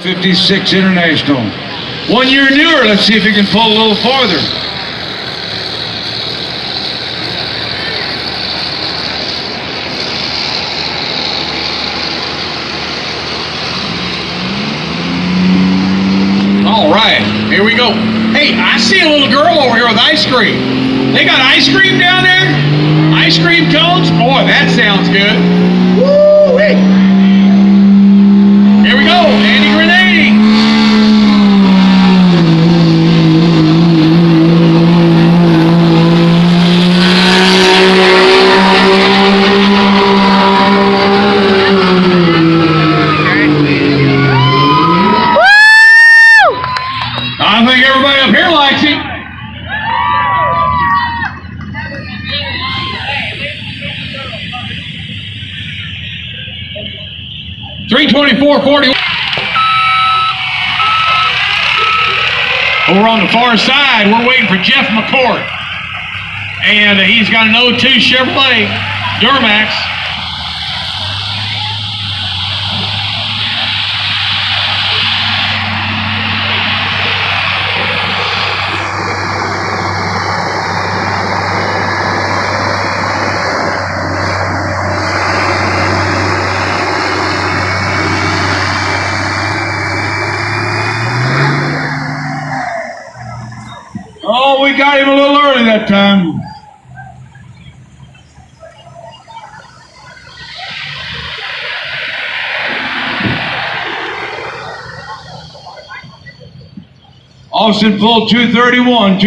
56 International. 1 year newer. Let's see if he can pull a little farther. All right, here we go. Hey, I see a little girl over here with ice cream. They got ice cream down there? Ice cream cones? Boy, that sounds good. Woo-wee. Here we go, Andy Grenade. I think everybody up here likes it. .324.41. Over on the far side, we're waiting for Jeff McCourt. And he's got an 02 Chevrolet Duramax. Oh, we got him a little early that time. Austin pulled 231 and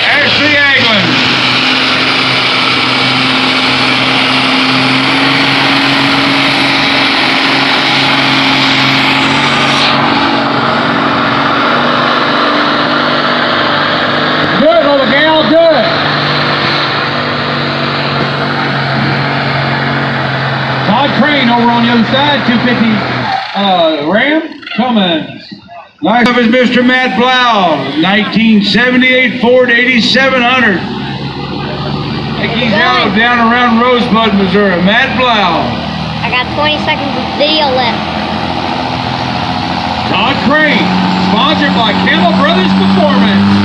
Ashley Aglin. Good, little gal, good. Todd Crane over on the other side, 250 Ram Cummins. Nice of is Mr. Matt Blau, 1978 Ford 8700. I think he's out down around Rosebud, Missouri. Matt Blau. I got 20 seconds of video left. Todd Crane, sponsored by Campbell Brothers Performance.